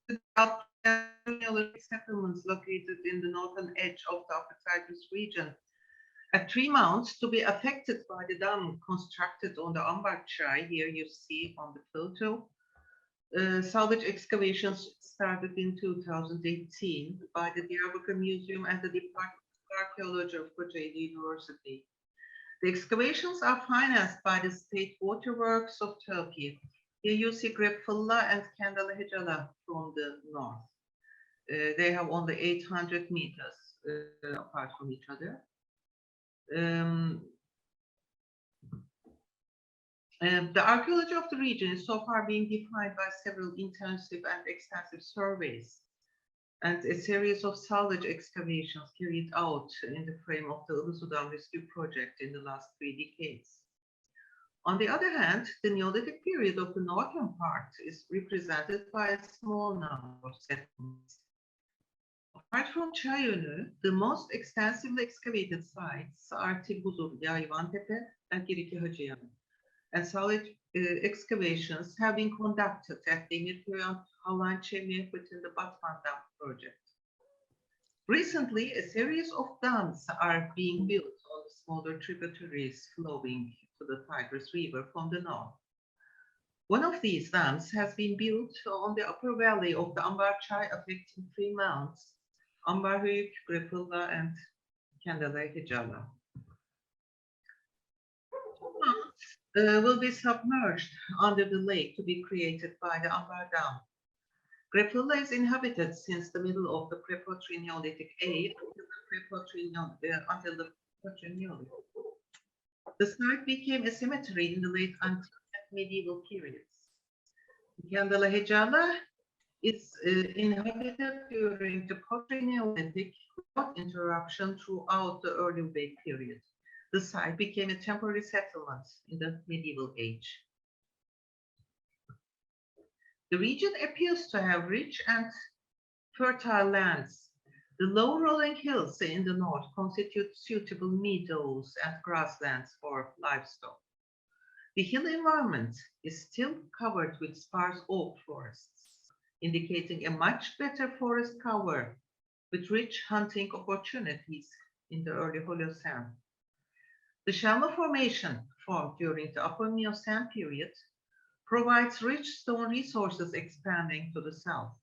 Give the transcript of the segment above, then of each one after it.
Neolithic settlements located in the northern edge of the Upper Tigris region. At 3 mounds to be affected by the dam constructed on the Ambar Chai, here you see on the photo. Salvage excavations started in 2018 by the Diyarbakır Museum and the Department of Archaeology of Kocaeli University. The excavations are financed by the State Waterworks of Turkey. Here you see Grefula and Kendale Hecala from the north. They have only 800 meters apart from each other. The archaeology of the region is so far being defined by several intensive and extensive surveys and a series of salvage excavations carried out in the frame of the Ilısu'dan Rescue Project in the last 3 decades. On the other hand, the Neolithic period of the northern part is represented by a small number of settlements. Apart from Çayönü, the most extensively excavated sites are Tigris, Yayvantepe, and Giriki Hacıyan. And salvage excavations have been conducted at Demirköy and Halançemi within the Batman Dam project. Recently, a series of dams are being built on the smaller tributaries flowing to the Tigris River from the north. One of these dams has been built on the upper valley of the Ambar Çay, affecting 3 mounds, Ambarhöyük, Grefula, and Kendale Hecala. Will be submerged under the lake to be created by the Ambar Dam. Grefula is inhabited since the middle of the pre-Pottery Neolithic age until the Pottery Neolithic. The site became a cemetery in the late antique and medieval periods. Candela Hecala is inhabited during the Pottery Neolithic without interruption throughout the early Vedic period. The site became a temporary settlement in the medieval age. The region appears to have rich and fertile lands. The low rolling hills in the north constitute suitable meadows and grasslands for livestock. The hill environment is still covered with sparse oak forests, indicating a much better forest cover with rich hunting opportunities in the early Holocene. The Shelma Formation, formed during the Upper Miocene period, provides rich stone resources expanding to the south.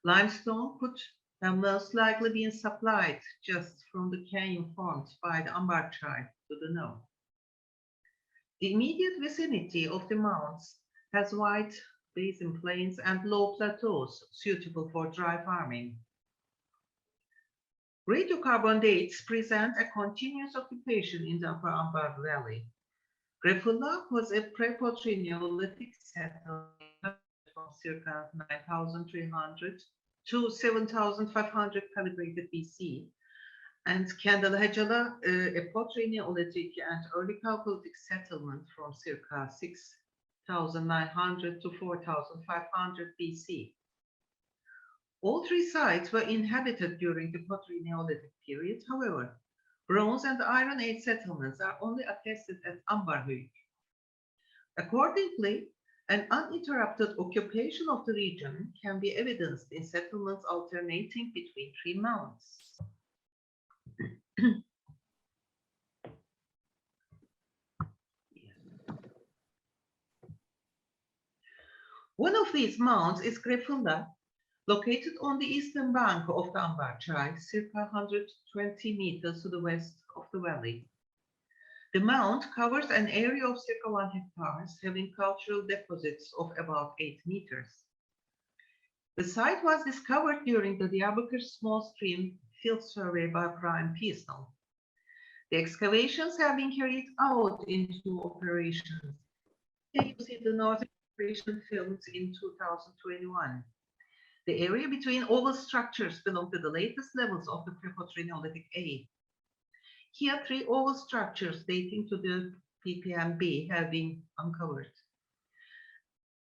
Limestone could have most likely been supplied just from the canyon formed by the Ambar Çay to the north. The immediate vicinity of the mounds has wide basin plains and low plateaus suitable for dry farming. Radiocarbon dates present a continuous occupation in the Upper Ambar Valley. Grefula was a pre-Pottery Neolithic settlement from circa 9,300 to 7,500 calibrated BC, and Kendale Hecala, a Pottery Neolithic and early Chalcolithic settlement from circa 6,900 to 4,500 BC. All 3 sites were inhabited during the Pottery Neolithic period. However, Bronze and Iron Age settlements are only attested at Ambarhöyük. Accordingly, an uninterrupted occupation of the region can be evidenced in settlements alternating between 3 mounds. One of these mounds is Grefula, located on the eastern bank of the Ambar Çay, circa 120 meters to the west of the valley. The mound covers an area of circa 1 hectare, having cultural deposits of about 8 meters. The site was discovered during the Diyarbakır Small Stream Field Survey by Brian Peasnell. The excavations have been carried out in 2 operations. Here you see the northern operation filmed in 2021. The area between oval structures belong to the latest levels of the pre-Pottery Neolithic age. Here, 3 oval structures dating to the PPMB have been uncovered.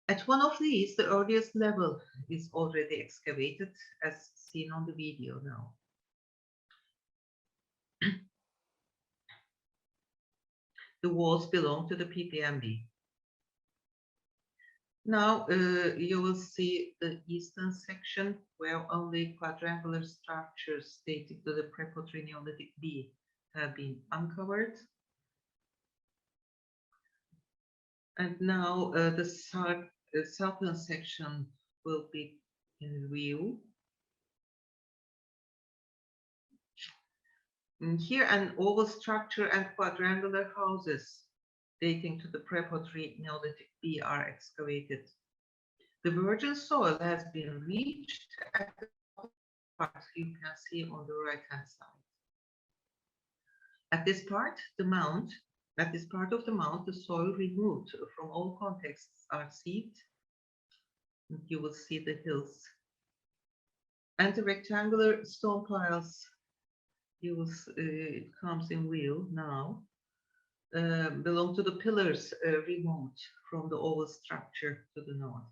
At one of these, the earliest level is already excavated, as seen on the video now. The walls belong to the PPMB. Now you will see the eastern section where only quadrangular structures dating to the Prepotry Neolithic B have been uncovered. And now the southern section will be in view. And here an oval structure and quadrangular houses dating to the Prepotry Neolithic B are excavated. The virgin soil has been reached at the part you can see on the right-hand side. At this part of the mound, the soil removed from all contexts are sieved. You will see the hills. And the rectangular stone piles, it comes in view now, belong to the pillars removed from the oval structure to the north.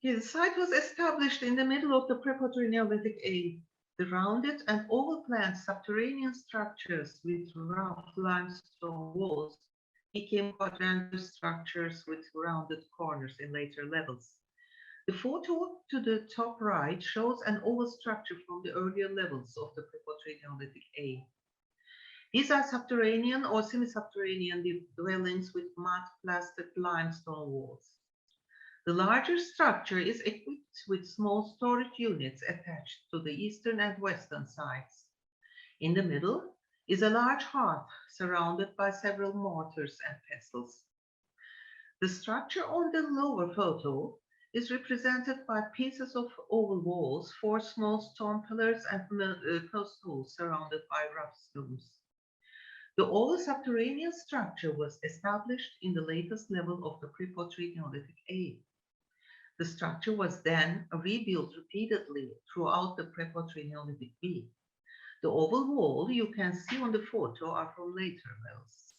The site was established in the middle of the Prepotry Neolithic A. The rounded and oval planned subterranean structures with rough limestone walls became quadrangular structures with rounded corners in later levels. The photo to the top right shows an oval structure from the earlier levels of the Prepotry Neolithic A. These are subterranean or semi-subterranean dwellings with mud-plastered limestone walls. The larger structure is equipped with small storage units attached to the eastern and western sides. In the middle is a large hearth surrounded by several mortars and pestles. The structure on the lower photo is represented by pieces of oval walls, 4 small stone pillars, and post holes surrounded by rough stones. The oval subterranean structure was established in the latest level of the Prepotry Neolithic A. The structure was then rebuilt repeatedly throughout the Prepotry Neolithic B. The oval wall you can see on the photo are from later levels.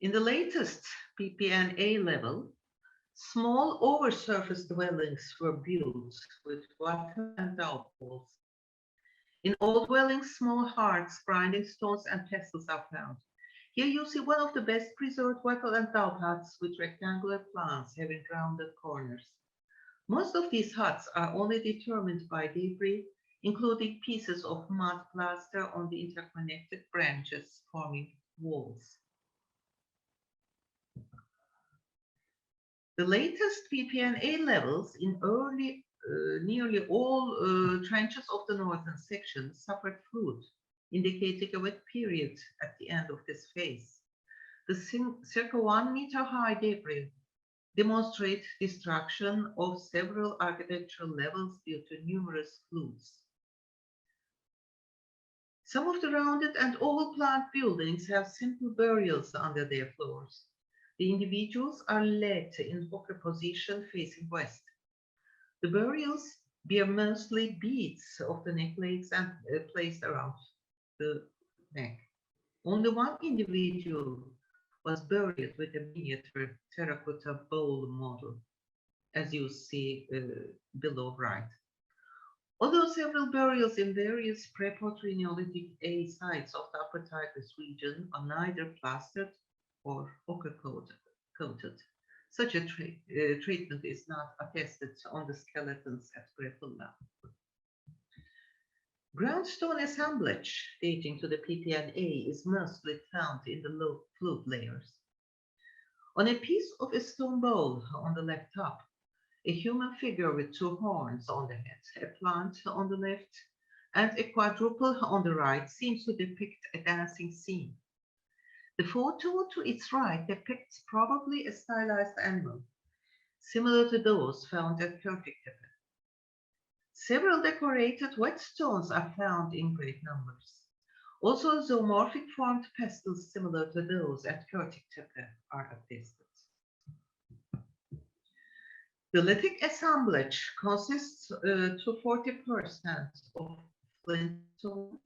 In the latest PPNA level, small oversurface dwellings were built with wattle and daub walls. In all dwellings, small hearths, grinding stones, and pestles are found. Here you see one of the best preserved wattle and daub huts with rectangular plans having rounded corners. Most of these huts are only determined by debris, including pieces of mud plaster on the interconnected branches forming walls. The latest PPNA levels in nearly all trenches of the northern section suffered flood, indicating a wet period at the end of this phase. The circa 1 meter high debris demonstrate destruction of several architectural levels due to numerous floods. Some of the rounded and oval plant buildings have simple burials under their floors. The individuals are led in hooker position facing west. The burials bear mostly beads of the necklace and placed around the neck. Only one individual was buried with a miniature terracotta bowl model, as you see below right. Although several burials in various Prepotry Neolithic A sites of the Upper Tigris region are neither plastered or ochre coated, such a treatment is not attested on the skeletons at Grefula. Groundstone assemblage dating to the PPNA is mostly found in the low flood layers. On a piece of a stone bowl on the left top, a human figure with 2 horns on the head, a plant on the left, and a quadruple on the right seems to depict a dancing scene. The photo to its right depicts probably a stylized animal, similar to those found at Körtiktepe. Several decorated whetstones are found in great numbers. Also, zoomorphic formed pestles similar to those at Körtiktepe are attested. The lithic assemblage consists to 40% of flintstone,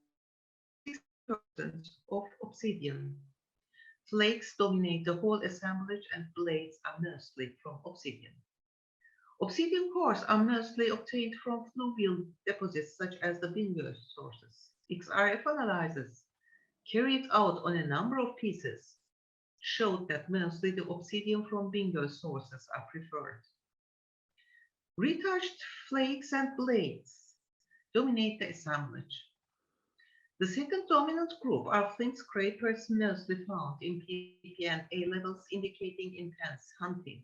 60% of obsidian. Flakes dominate the whole assemblage and blades are mostly from obsidian. Obsidian cores are mostly obtained from fluvial deposits such as the Bingo sources. XRF analysis carried out on a number of pieces showed that mostly the obsidian from Bingo sources are preferred. Retouched flakes and blades dominate the assemblage. The second dominant group are flint scrapers mostly found in PP and A levels indicating intense hunting.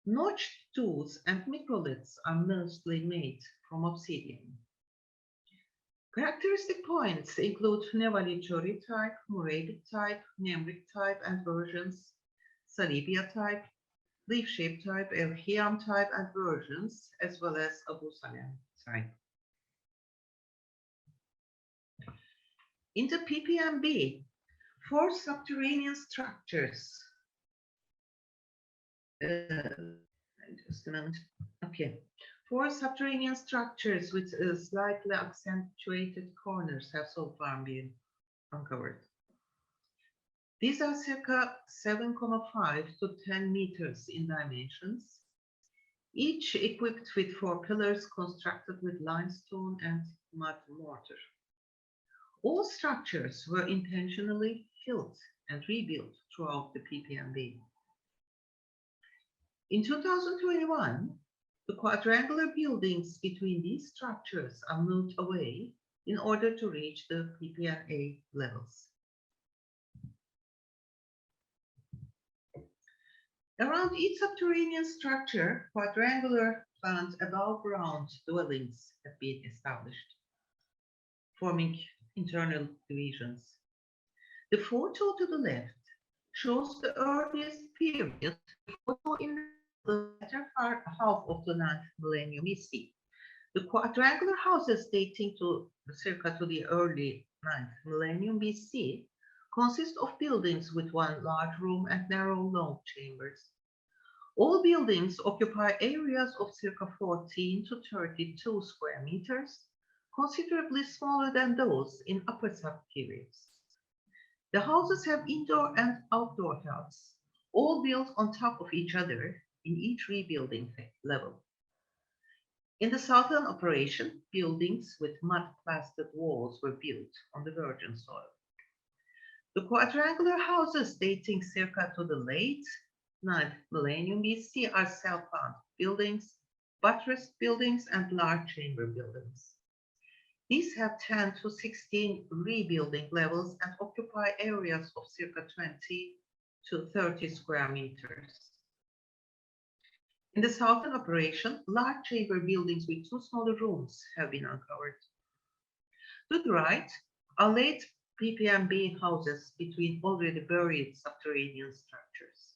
Notched tools and microliths are mostly made from obsidian. Characteristic points include Neolithic type, Moravic type, Nemric type and versions, Salibia type, leaf-shaped type, Elchiam type and versions, as well as Abu Salem type. In the PPMB, 4 subterranean structures. Just a moment. Okay. 4 subterranean structures with slightly accentuated corners have so far been uncovered. These are circa 7,5 to 10 meters in dimensions, each equipped with 4 pillars constructed with limestone and mud mortar. All structures were intentionally filled and rebuilt throughout the PPMB. In 2021, the quadrangular buildings between these structures are moved away in order to reach the PPMA levels. Around each subterranean structure, quadrangular and above ground dwellings have been established, forming internal divisions. The photo to the left shows the earliest period, photo in the latter half of the 9th millennium BC. The quadrangular houses dating to circa to the early 9th millennium BC consist of buildings with one large room and narrow long chambers. All buildings occupy areas of circa 14 to 32 square meters, considerably smaller than those in upper sub-periods. The houses have indoor and outdoor huts, all built on top of each other in each rebuilding level. In the southern operation, buildings with mud-plastered walls were built on the virgin soil. The quadrangular houses dating circa to the late 9th millennium BC are cell-plant buildings, buttressed buildings, and large chamber buildings. These have 10 to 16 rebuilding levels and occupy areas of circa 20 to 30 square meters. In the southern operation, large chamber buildings with 2 smaller rooms have been uncovered. To the right are late PPMB houses between already buried subterranean structures.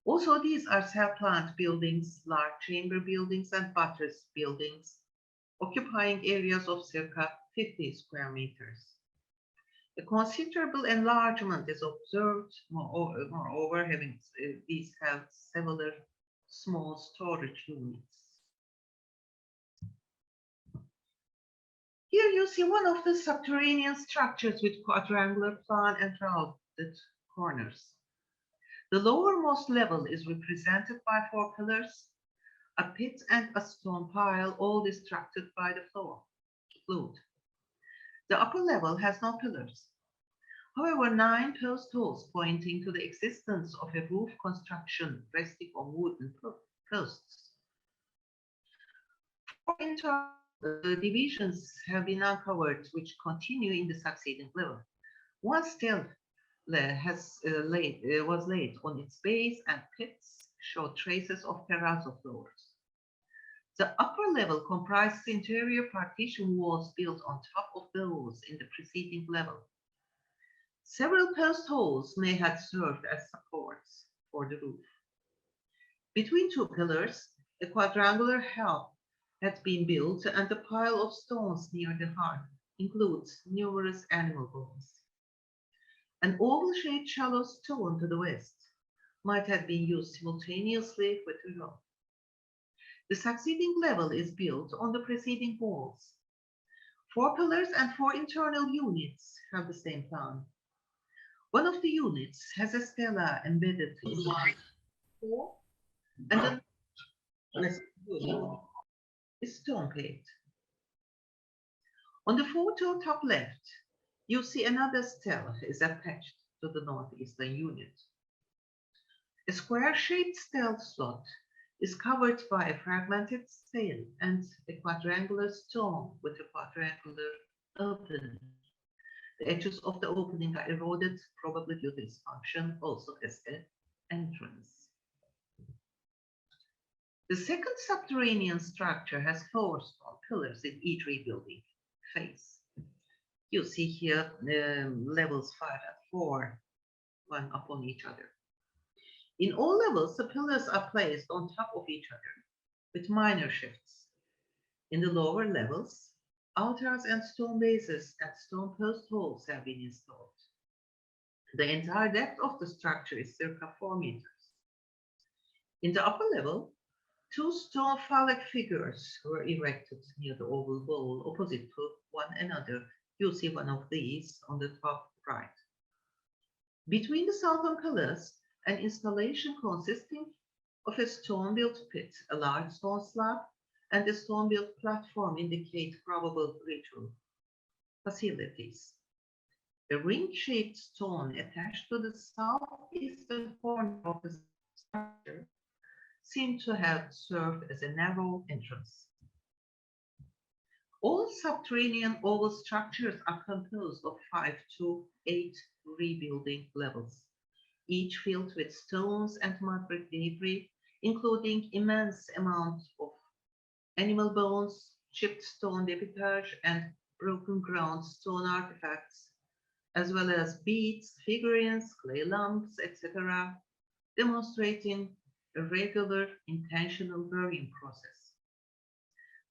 Also, these are cell-plant buildings, large chamber buildings, and buttressed buildings, occupying areas of circa 50 square meters. A considerable enlargement is observed, moreover, these have several small storage units. Here you see one of the subterranean structures with quadrangular plan and rounded corners. The lowermost level is represented by 4 pillars, a pit and a stone pile, all distracted by the flood. The upper level has no pillars. However, 9 post holes pointing to the existence of a roof construction resting on wooden posts. 4 internal divisions have been uncovered, which continue in the succeeding level. One still was laid on its base, and pits show traces of terrazzo floors. The upper level comprises interior partition walls built on top of those in the preceding level. Several post holes may have served as supports for the roof. Between 2 pillars, a quadrangular hall had been built, and the pile of stones near the hearth includes numerous animal bones. An oval-shaped shallow stone to the west might have been used simultaneously with the rock. The succeeding level is built on the preceding walls. 4 pillars and 4 internal units have the same plan. One of the units has a stela embedded in the floor, and the unit is stone plate. On the photo top left, you see another stela is attached to the northeastern unit. A square-shaped stele slot is covered by a fragmented sail and a quadrangular stone with a quadrangular opening. The edges of the opening are eroded, probably due to its function also as an entrance. The second subterranean structure has 4 stone pillars in each rebuilding phase. You see here levels 5 and 4, one upon each other. In all levels, the pillars are placed on top of each other with minor shifts. In the lower levels, altars and stone bases and stone post holes have been installed. The entire depth of the structure is circa 4 meters. In the upper level, 2 stone phallic figures were erected near the oval bowl opposite to one another. You see one of these on the top right. Between the southern pillars, an installation consisting of a stone-built pit, a large stone slab, and a stone-built platform indicate probable ritual facilities. A ring-shaped stone attached to the southeastern corner of the structure seemed to have served as a narrow entrance. All subterranean oval structures are composed of 5 to 8 rebuilding levels, each filled with stones and mud debris, including immense amounts of animal bones, chipped stone debitage, and broken ground stone artifacts, as well as beads, figurines, clay lumps, etc., demonstrating a regular intentional burying process.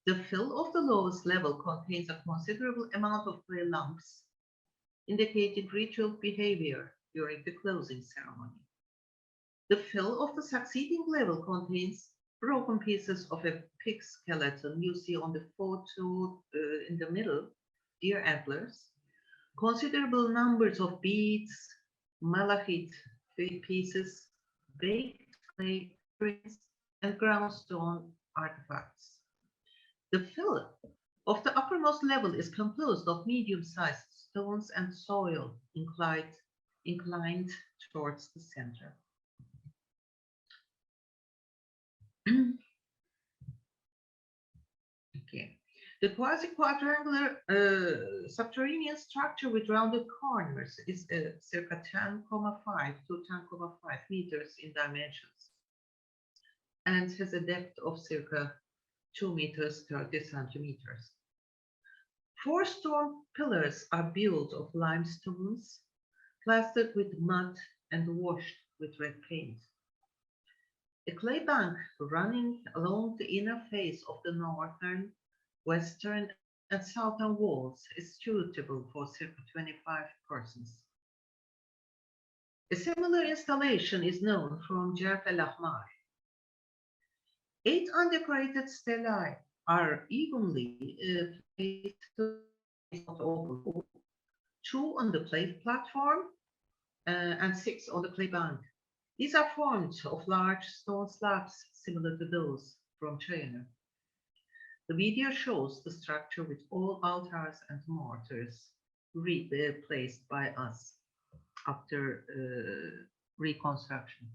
The fill of the lowest level contains a considerable amount of clay lumps, indicating ritual behavior during the closing ceremony. The fill of the succeeding level contains broken pieces of a pig skeleton you see on the photo in the middle, deer antlers, considerable numbers of beads, malachite pieces, baked clay rings, and ground stone artifacts. The fill of the uppermost level is composed of medium-sized stones and soil inclined towards the center. Okay. The quasi-quadrangular subterranean structure with rounded corners is circa 10,5 to 10,5 meters in dimensions and has a depth of circa 2 meters 30 centimeters. 4 stone pillars are built of limestones, plastered with mud and washed with red paint. A clay bank running along the inner face of the northern, western, and southern walls is suitable for circa 25 persons. A similar installation is known from Jaf el-Ahmar. 8 undecorated stelae are evenly placed on the oval wall, 2 on the clay platform and 6 on the clay bank. These are formed of large stone slabs similar to those from China. The video shows the structure with all altars and mortars replaced by us after reconstruction.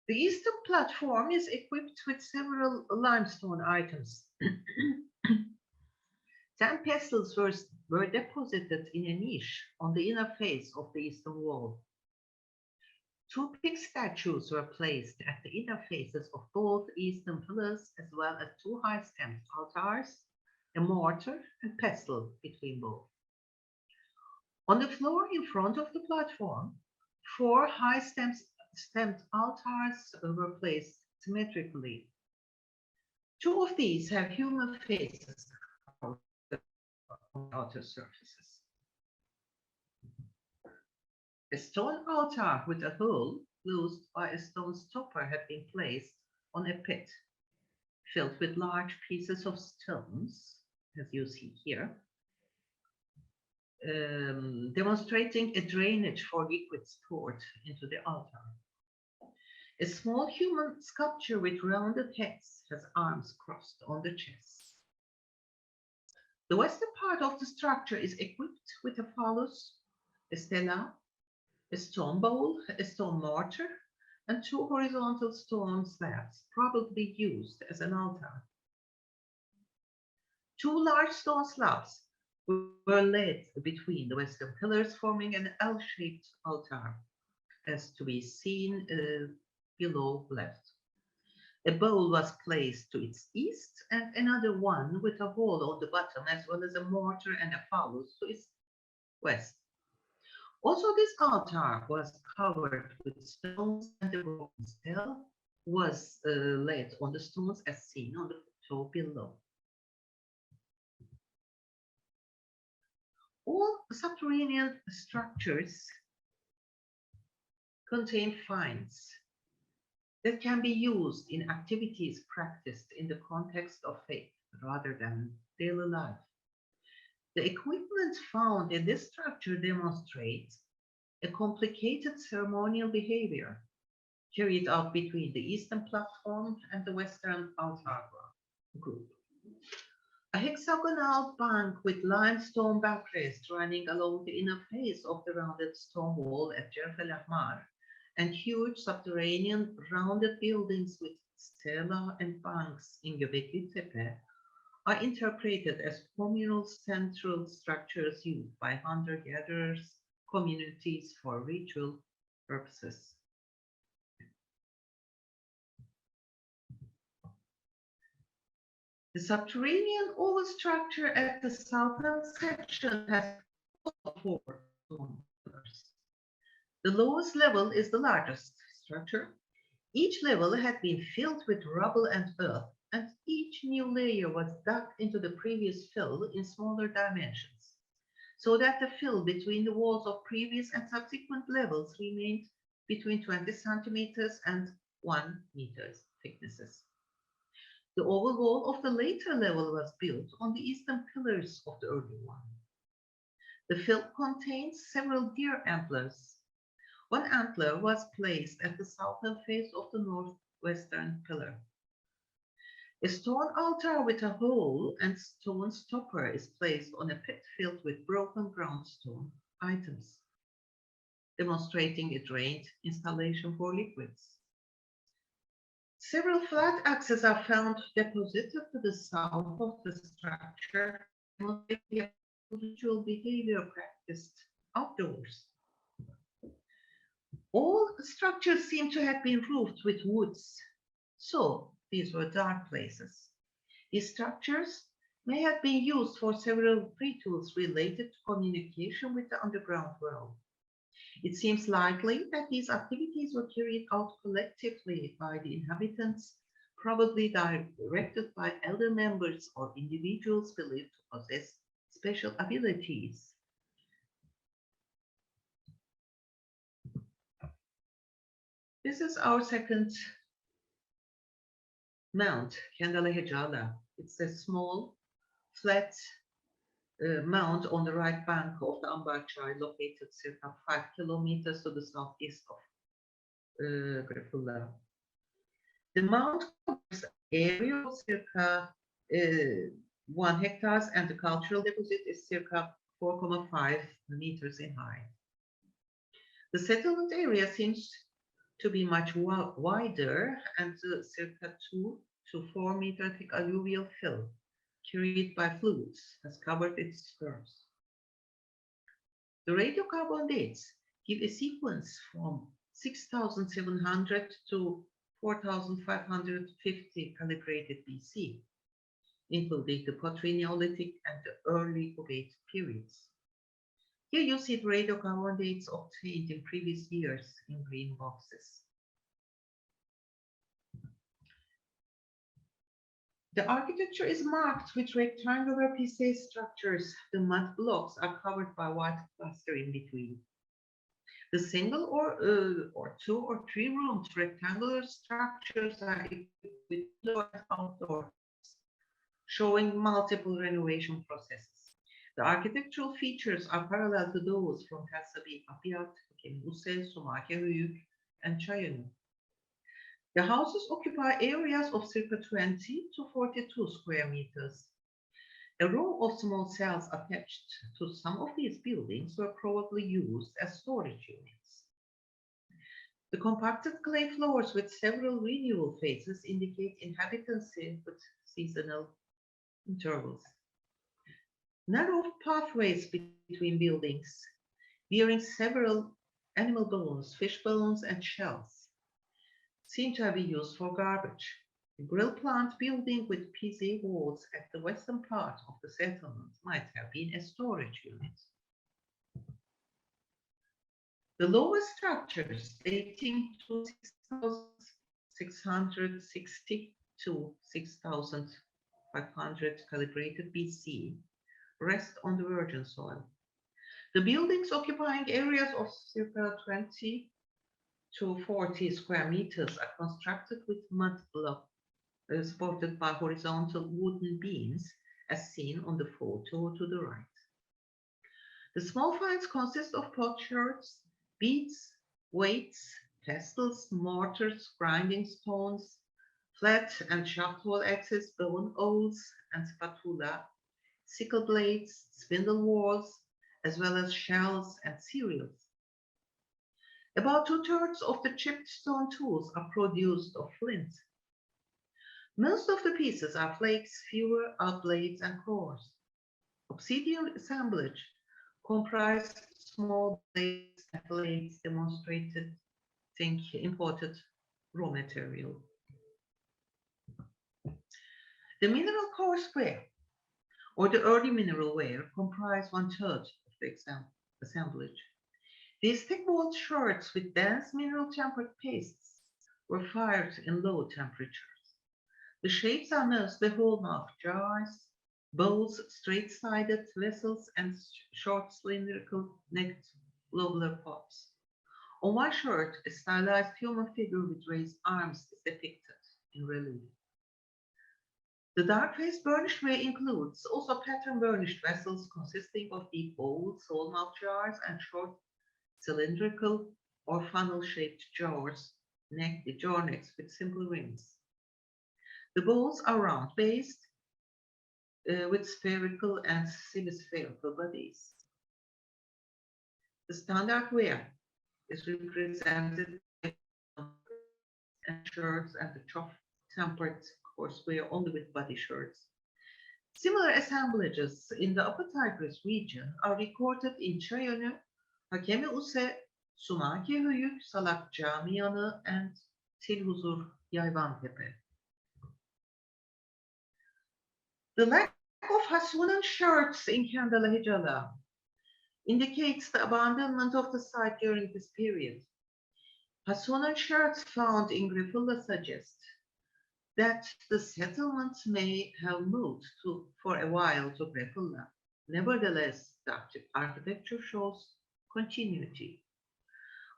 The eastern platform is equipped with several limestone items. 10 pestles were deposited in a niche on the inner face of the eastern wall. 2 pig statues were placed at the inner faces of both eastern pillars, as well as 2 high-stemmed altars, a mortar and pestle between both. On the floor in front of the platform, 4 high-stemmed altars were placed symmetrically. 2 of these have human faces on the outer surfaces. A stone altar with a hole closed by a stone stopper had been placed on a pit filled with large pieces of stones, as you see here, demonstrating a drainage for liquids poured into the altar. A small human sculpture with rounded heads has arms crossed on the chest. The western part of the structure is equipped with a phallus, a stela, a stone bowl, a stone mortar, and two horizontal stone slabs, probably used as an altar. Two large stone slabs were laid between the western pillars, forming an L-shaped altar, as to be seen below left. A bowl was placed to its east and another one with a hole on the bottom, as well as a mortar and a phallus to its west. Also, this altar was covered with stones, and the broken stele was laid on the stones as seen on the photo below. All subterranean structures contain finds that can be used in activities practiced in the context of faith rather than daily life. The equipment found in this structure demonstrates a complicated ceremonial behavior carried out between the eastern platform and the western altar group. A hexagonal bank with limestone backrests running along the inner face of the rounded stone wall at Grefula and huge subterranean rounded buildings with stela and banks in Göbekli Tepe are interpreted as communal central structures used by hunter-gatherers communities for ritual purposes. The subterranean oval structure at the southern section has four stone pillars. The lowest level is the largest structure. Each level had been filled with rubble and earth, and each new layer was dug into the previous fill in smaller dimensions, so that the fill between the walls of previous and subsequent levels remained between 20 centimeters and 1 meter thicknesses. The oval wall of the later level was built on the eastern pillars of the early one. The fill contains several deer antlers. One antler was placed at the southern face of the northwestern pillar. A stone altar with a hole and stone stopper is placed on a pit filled with broken ground stone items, demonstrating a drained installation for liquids. Several flat axes are found deposited to the south of the structure, demonstrating ritual behavior practiced outdoors. All structures seem to have been roofed with woods, so these were dark places. These structures may have been used for several rituals related to communication with the underground world. It seems likely that these activities were carried out collectively by the inhabitants, probably directed by elder members or individuals believed to possess special abilities. This is our second mount, Kendale Hecala. It's a small, flat mount on the right bank of the Ambar Çay, located circa 5 kilometers to the southeast of Grefula. The mount covers an area of circa 1 hectare, and the cultural deposit is circa 4.5 meters in height. The settlement area seems to be much wider, and the circa 2 to 4 meter thick alluvial fill carried by fluids has covered its curves. The radiocarbon dates give a sequence from 6,700 to 4,550 calibrated BC, including the Neolithic and the early Ubate periods. Here you see the radiocarbon dates obtained in previous years in green boxes. The architecture is marked with rectangular piece structures. The mud blocks are covered by white plaster in between. The single or two or three roomed rectangular structures are equipped with indoor and outdoor, showing multiple renovation processes. The architectural features are parallel to those from Helsabi Apiyat, Kemuse, Sumakya, and Chayanu. The houses occupy areas of circa 20 to 42 square meters. A row of small cells attached to some of these buildings were probably used as storage units. The compacted clay floors with several renewal phases indicate inhabitancy with seasonal intervals. Narrow pathways between buildings, bearing several animal bones, fish bones, and shells, seem to have been used for garbage. A grill plant building with PZ walls at the western part of the settlement might have been a storage unit. The lower structures, dating to 6,660 to 6,500 calibrated BC, rest on the virgin soil. The buildings occupying areas of circa 20 to 40 square meters are constructed with mud block supported by horizontal wooden beams, as seen on the photo to the right. The small finds consist of potsherds, beads, weights, pestles, mortars, grinding stones, flat and shaft wall axes, bone awls, and spatula, sickle blades, spindle whorls, as well as shells and cereals. About 2/3 of the chipped stone tools are produced of flint. Most of the pieces are flakes, fewer are blades and cores. Obsidian assemblage comprise small blades and blades demonstrated imported raw material. The mineral core square, or the early mineral ware, comprise 1/3 of the assemblage. These thick-walled sherds with dense mineral-tempered pastes were fired in low temperatures. The shapes are mostly whole-mouth jars, bowls, straight-sided vessels, and short cylindrical-necked globular pots. On one sherd, a stylized human figure with raised arms is depicted in relief. The dark-faced burnished ware includes also pattern-burnished vessels consisting of deep bowls, whole-mouth jars, and short cylindrical or funnel-shaped jars, jar necks with simple rims. The bowls are round-based with spherical and semi-spherical bodies. The standard ware is represented by and shirts and the chopped-tempered coarseware only with body shirts. Similar assemblages in the Upper Tigris region are recorded in Chayonu, Hakemi Use, Sumaki Höyük, Salak Camiyanı, and Tilhuzur Yayvantepe. The lack of Hasunan sherds in Kendale Hecala indicates the abandonment of the site during this period. Hasunan sherds found in Grefula suggest that the settlement may have moved for a while to Grefula. Nevertheless, the architecture shows continuity.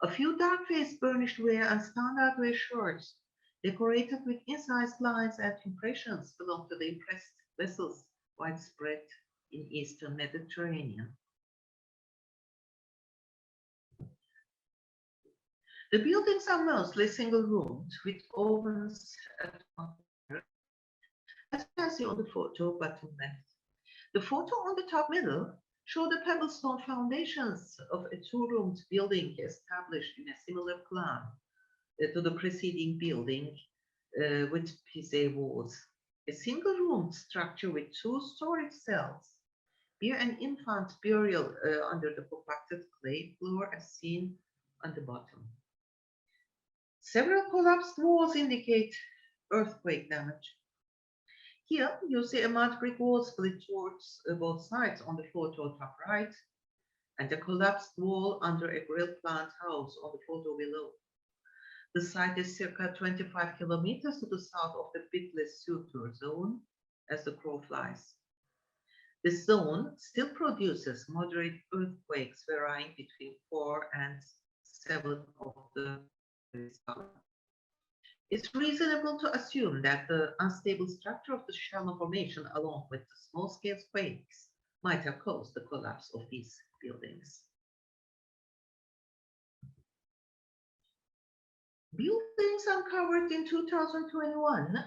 A few dark-faced burnished ware and standard ware sherds decorated with incised lines and impressions belong to the impressed vessels widespread in Eastern Mediterranean. The buildings are mostly single-roomed with ovens at one corner, as you can see on the photo bottom left. The photo on the top middle shows the pebblestone foundations of a two-roomed building established in a similar plan to the preceding building with PZ walls. A single-roomed structure with two storage cells bear an infant burial under the compacted clay floor as seen on the bottom. Several collapsed walls indicate earthquake damage. Here you see a mud brick wall split towards both sides on the photo top right, and a collapsed wall under a grill plant house on the photo below. The site is circa 25 kilometers to the south of the Bitlis suture zone as the crow flies. This zone still produces moderate earthquakes varying between 4 and 7 of the scholar. It's reasonable to assume that the unstable structure of the shallow formation, along with the small-scale quakes, might have caused the collapse of these buildings. Buildings uncovered in 2021.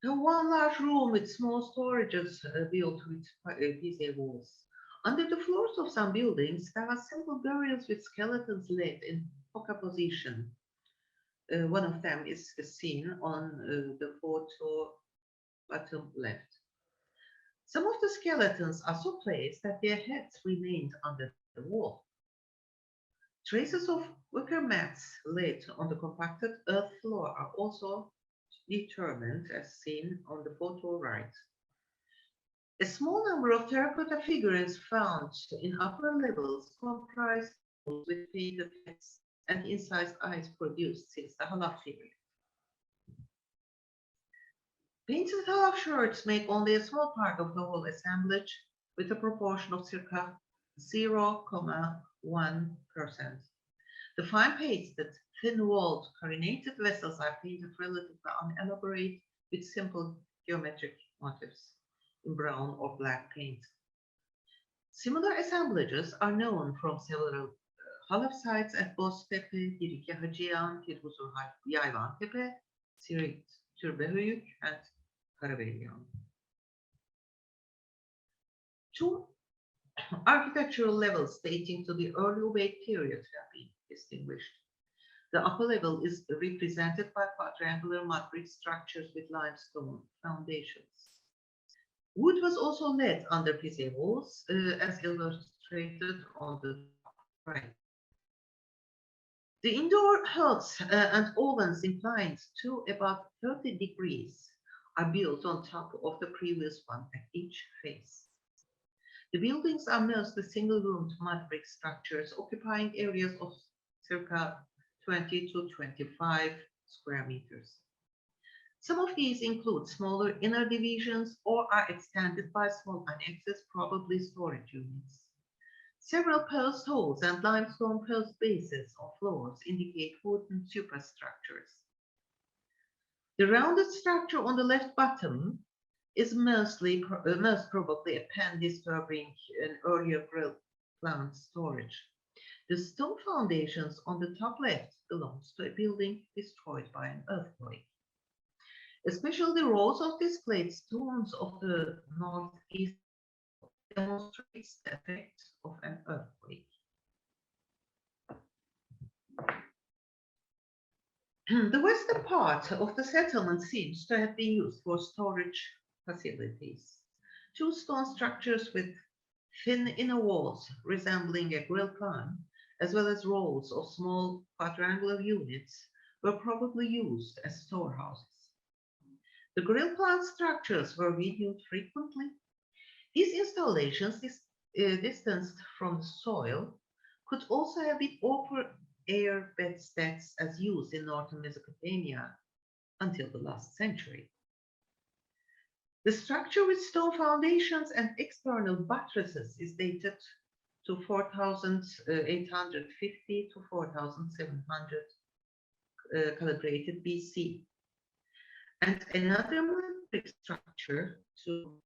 The one large room with small storages built with PCA walls. Under the floors of some buildings, there are simple burials with skeletons laid in hookah position. One of them is seen on the photo bottom left. Some of the skeletons are so placed that their heads remained under the wall. Traces of wicker mats laid on the compacted earth floor are also determined, as seen on the photo right. A small number of terracotta figurines found in upper levels comprise those with painted heads and incised eyes produced since the Halaf period. Painted Halaf sherds make only a small part of the whole assemblage, with a proportion of circa 0.1%. The fine pasted, thin-walled, carinated vessels are painted relatively unelaborate with simple geometric motifs in brown or black paint. Similar assemblages are known from several Halaf sites at Boztepe, Girike Hacıyan, Tirhuzur Yayvantepe, Sirit Türbehöyük, and Karavelian. Two architectural levels dating to the early Ubaid period have been distinguished. The upper level is represented by quadrangular mud brick structures with limestone foundations. Wood was also laid under PCA walls, as illustrated on the right. The indoor huts and ovens inclined to about 30 degrees are built on top of the previous one at each face. The buildings are mostly single-roomed mud brick structures occupying areas of circa 20 to 25 square meters. Some of these include smaller inner divisions or are extended by small annexes, probably storage units. Several post holes and limestone post bases on floors indicate wooden superstructures. The rounded structure on the left bottom is most probably a pen disturbing an earlier grill plant storage. The stone foundations on the top left belongs to a building destroyed by an earthquake. Especially the rows of displayed stones of the northeast demonstrates the effect of an earthquake. The western part of the settlement seems to have been used for storage facilities. Two stone structures with thin inner walls resembling a grill plant, as well as rows of small quadrangular units, were probably used as storehouses. The grill plant structures were renewed frequently. These installations, distanced from the soil, could also have been open air bedsteads as used in northern Mesopotamia until the last century. The structure with stone foundations and external buttresses is dated to 4850 to 4700 calibrated BC, and another brick structure to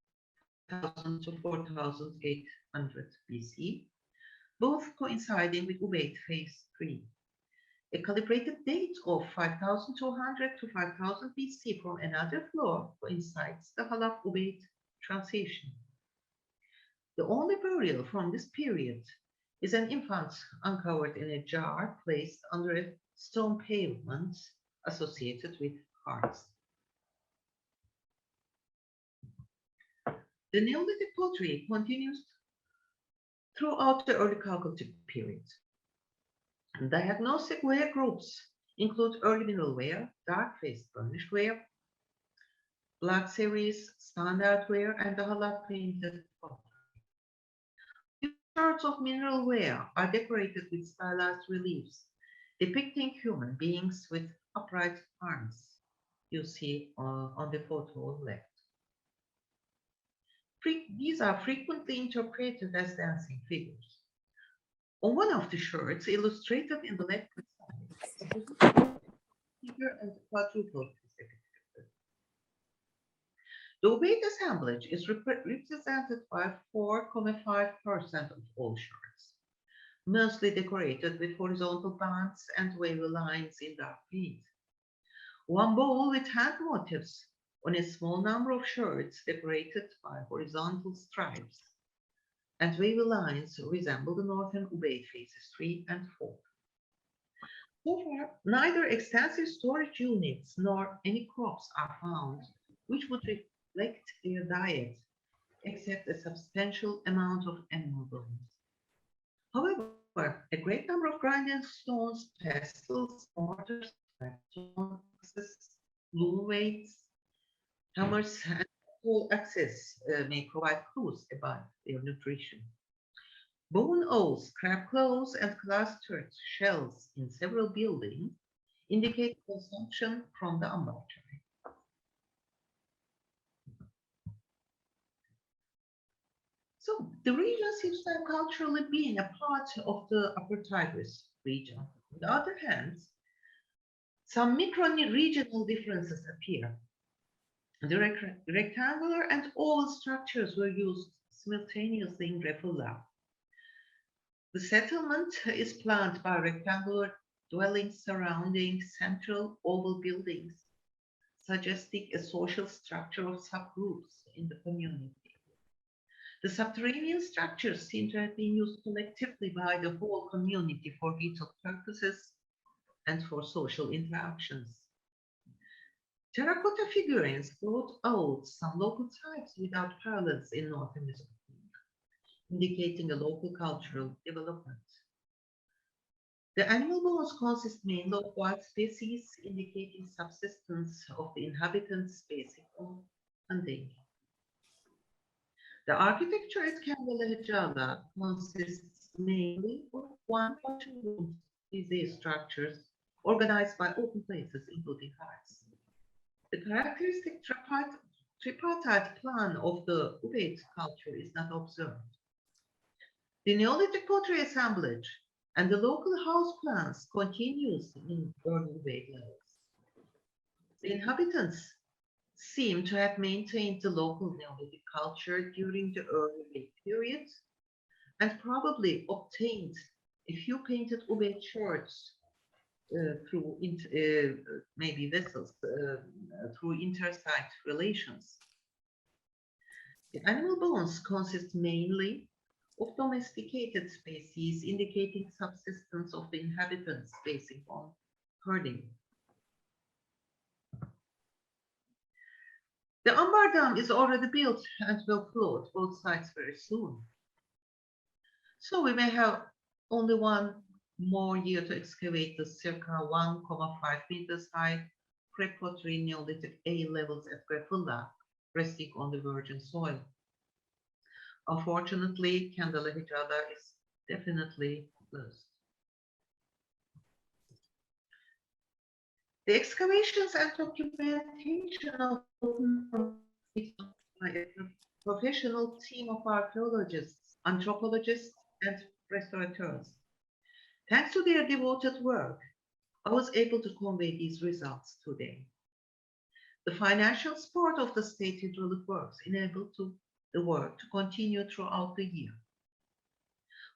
1000 to 4800 BC, both coinciding with Ubaid phase 3. A calibrated date of 5200 to 5000 BC from another floor coincides the Halaf Ubaid transition. The only burial from this period is an infant uncovered in a jar placed under a stone pavement associated with hearts. The Neolithic pottery continues throughout the early Chalcolithic period. Diagnostic ware groups include early mineral ware, dark-faced burnished ware, block series, standard ware, and the Halaf painted pottery. Shards of mineral ware are decorated with stylized reliefs depicting human beings with upright arms. You see on the photo left. These are frequently interpreted as dancing figures. On one of the shirts, illustrated in the left side, figure and quadruple perspective. The ovate assemblage is represented by 4.5% of all shirts, mostly decorated with horizontal bands and wavy lines in dark paint. One bowl with hand motifs on a small number of shirts decorated by horizontal stripes and wavy lines resemble the northern ovate phases 3 and 4. So far, neither extensive storage units nor any crops are found which would reflect their diet, except a substantial amount of animal bones. However, a great number of grinding stones, pestles, mortars, loom weights, hammers, and all axes may provide clues about their nutrition. Bone owls, crab claws, and clustered shells in several buildings indicate consumption from the ambar tribe. So the region seems to have culturally been a part of the Upper Tigris region. On the other hand, some micro-regional differences appear. The rectangular and oval structures were used simultaneously in Grefula. The settlement is planned by rectangular dwellings surrounding central oval buildings, suggesting a social structure of subgroups in the community. The subterranean structures seem to have been used collectively by the whole community for ritual purposes and for social interactions. Terracotta figurines brought out some local types without parallels in northern Mesopotamia, indicating a local cultural development. The animal bones consist mainly of wild species, indicating subsistence of the inhabitants basic on hunting. The architecture at Candela consists mainly of one or two rooms with these structures organized by open places, including hearths. The characteristic tripartite plan of the ovate culture is not observed. The Neolithic pottery assemblage and the local house plans continues in early ovate levels. The inhabitants seem to have maintained the local Neolithic culture during the early late period and probably obtained a few painted ovate shirts through maybe vessels through intersite relations. The animal bones consist mainly of domesticated species, indicating subsistence of the inhabitants based on herding. The Ambar Dam is already built and will float both sides very soon. So we may have only one more year to excavate the circa 1.5 meters high pre-pottery Neolithic A levels at Grefula, resting on the virgin soil. Unfortunately, Kendale Hecala is definitely closed. The excavations and documentation of by a professional team of archaeologists, anthropologists, and restaurateurs. Thanks to their devoted work, I was able to convey these results today. The financial support of the state hydraulic works enabled the work to continue throughout the year.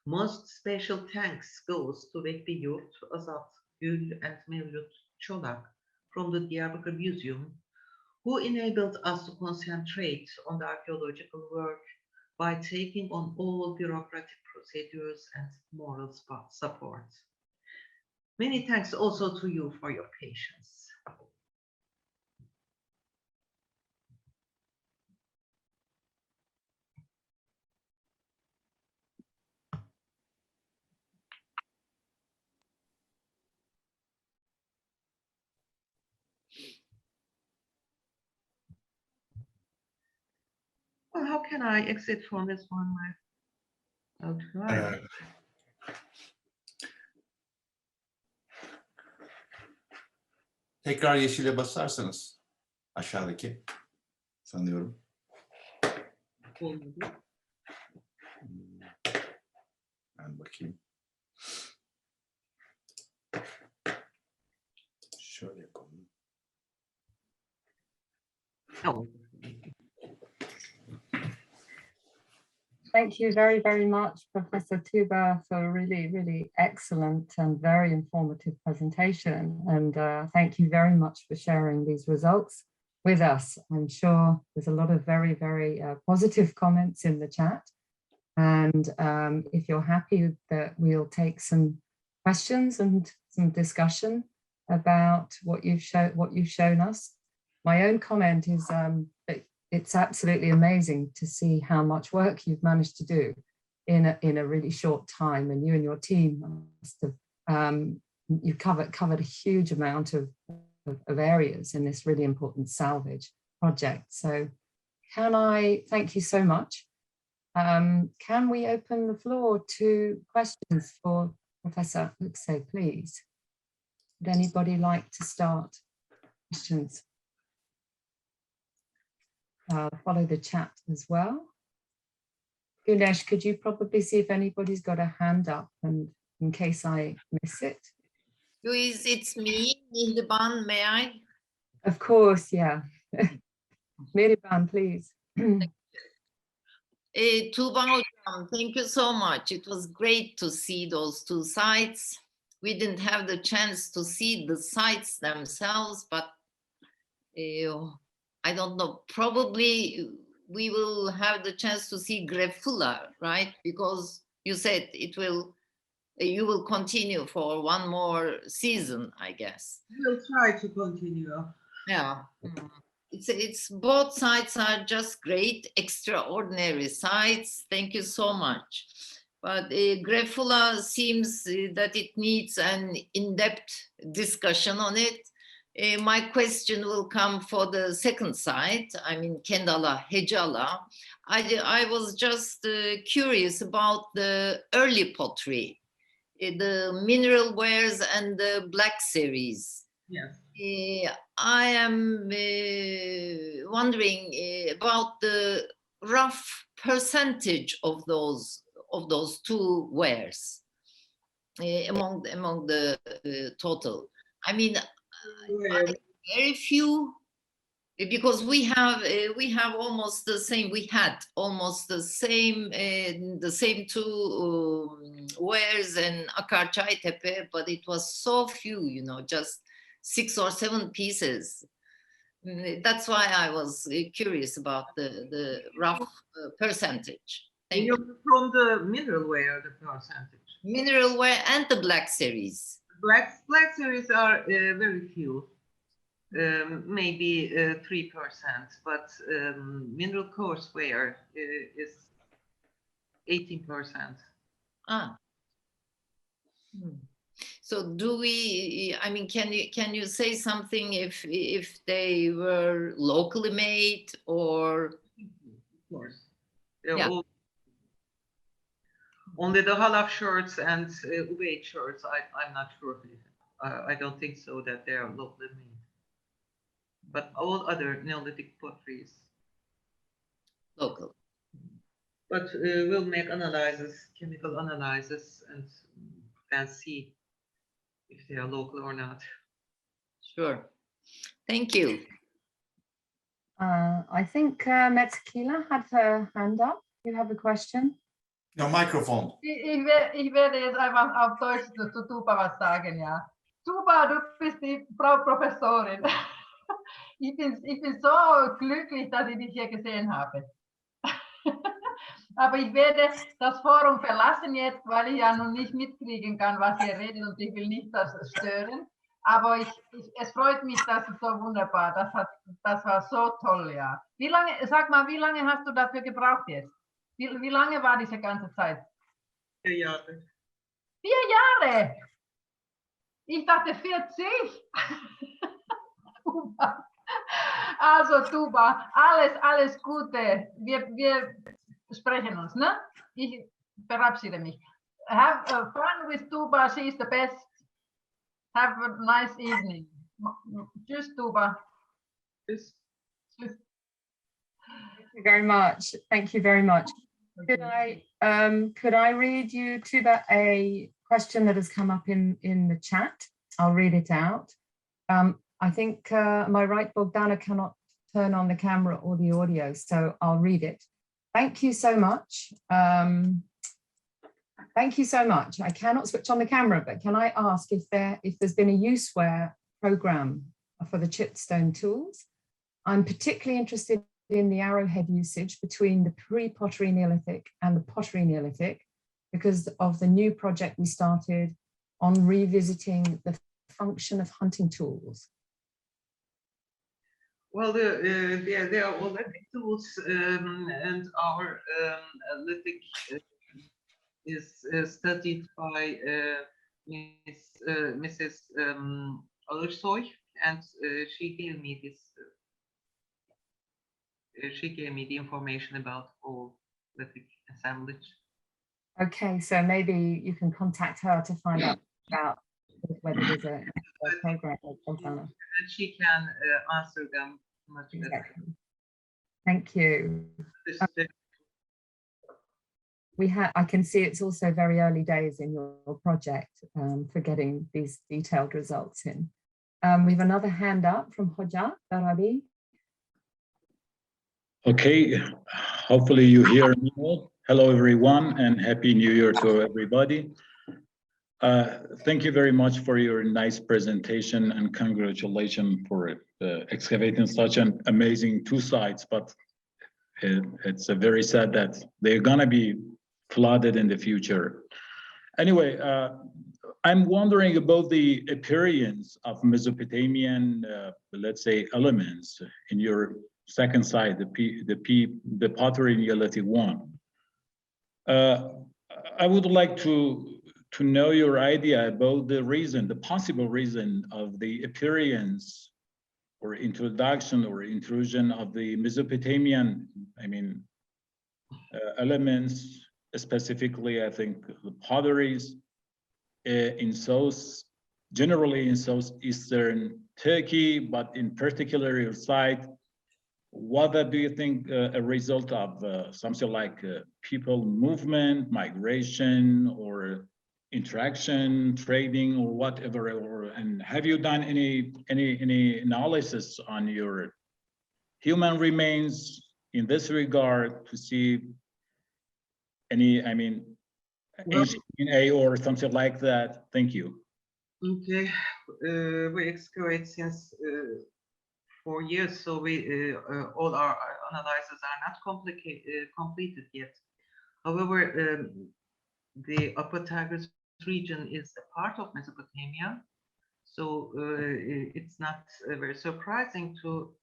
Most special thanks goes to Vehbi Yurt, Azat, Gül, and Mevlut Çolak from the Diyarbakır Museum, who enabled us to concentrate on the archaeological work by taking on all bureaucratic procedures and moral support. Many thanks also to you for your patience. Well, how can I exit from this one? I'll try. Tekrar yeşile basarsanız aşağıdaki sanıyorum. Olmadı. Ben bakayım. Şöyle yapalım. Oh. Thank you very, very much, Professor Tuba, for a really, really excellent and very informative presentation. And thank you very much for sharing these results with us. I'm sure there's a lot of very, very positive comments in the chat. And if you're happy that we'll take some questions and some discussion about what you've shown us. My own comment is it's absolutely amazing to see how much work you've managed to do in a really short time, and you and your team must have you've covered a huge amount of areas in this really important salvage project. So can I thank you so much. Can we open the floor to questions for Professor Ökse, please? Would anybody like to start questions? Follow the chat as well. Gunesh, could you probably see if anybody's got a hand up, and in case I miss it? Louise, it's me, Mihriban, may I? Of course, yeah. Mihriban, please. Tuba Hocam, thank you so much. It was great to see those two sites. We didn't have the chance to see the sites themselves, but I don't know, probably we will have the chance to see Grefula, right? Because you said you will continue for one more season, I guess. We'll try to continue. Yeah. It's both sites are just great, extraordinary sites. Thank you so much. But Grefula seems that it needs an in-depth discussion on it. My question will come for the second site, I mean Kendala, Hecala. I was just curious about the early pottery, the mineral wares and the black series. Yes. I am wondering about the rough percentage of those two wares among the total. I mean, very few, because we have almost the same. We had almost the same two wares in Akarçaytepe, but it was so few, you know, just 6 or 7 pieces. That's why I was curious about the rough percentage. Thank you. From the mineral ware, the percentage. Mineral ware and the black series. Black series are very few, maybe 3%, but mineral courseware is 18%. Ah. So do we? I mean, can you say something if they were locally made or? Of course. Yeah. Only the halaf shirts and Ubaid shirts, I'm not sure. I don't think so that they are locally made. But all other Neolithic potteries. Local. But we'll make analyses, chemical analyses, and then see if they are local or not. Sure. Thank you. I think Metzkila had her hand up. You have a question? No, microphone. Ich werde jetzt einfach auf Deutsch zu Tuba was sagen, ja. Tuba, du bist die Frau Professorin. Ich bin so glücklich, dass ich dich hier gesehen habe. Aber ich werde das Forum verlassen jetzt, weil ich ja noch nicht mitkriegen kann, was ihr redet, und ich will nicht das stören. Aber es freut mich, dass es so wunderbar, das war so toll, ja. Sag mal, wie lange hast du dafür gebraucht jetzt? Wie lange war diese ganze Zeit? 4 Jahre. 4 Jahre? Ich dachte 40. Also Tuba, alles Gute. Wir sprechen uns, ne? Ich verabschiede mich. Have fun with Tuba, she is the best. Have a nice evening. Tschüss, Tuba. Tschüss. Tschüss. Thank you very much. Thank you very much. Could I read you Tuba a question that has come up in the chat. I'll read it out. I think my right, Bogdana cannot turn on the camera or the audio, so I'll read it. Thank you so much. Thank you so much. I cannot switch on the camera, but can I ask if there's been a useware program for the chipped stone tools? I'm particularly interested in the arrowhead usage between the pre-pottery Neolithic and the pottery Neolithic because of the new project we started on revisiting the function of hunting tools. Well, there are Lithic tools, and our Lithic is studied by Mrs. Alırsoy, and she gave me this. She gave me the information about all Lithic assemblage. Okay, so maybe you can contact her to find out about whether there's a program. And she can answer them much better. Exactly. Thank you. I can see it's also very early days in your project for getting these detailed results in. We have another hand up from Hoca Darabi. Okay, hopefully you hear me all. Hello everyone and Happy New Year to everybody. Thank you very much for your nice presentation and congratulations for excavating such an amazing 2 sites, but it's very sad that they're gonna be flooded in the future. Anyway, I'm wondering about the appearance of Mesopotamian, let's say, elements in your second side, the pottery Neolithic 1. I would like to know your idea about the reason, the possible reason of the appearance or introduction or intrusion of the Mesopotamian, elements, specifically, I think the potteries generally in southeastern Turkey, but in particular your site. What do you think a result of something like people movement, migration, or interaction, trading, or whatever? And have you done any analysis on your human remains in this regard to see any, ancient DNA or something like that? Thank you. Okay, we excavate since 4 years, so we all our analyses are not completed yet. However, the Upper Tigris region is a part of Mesopotamia, so it's not very surprising to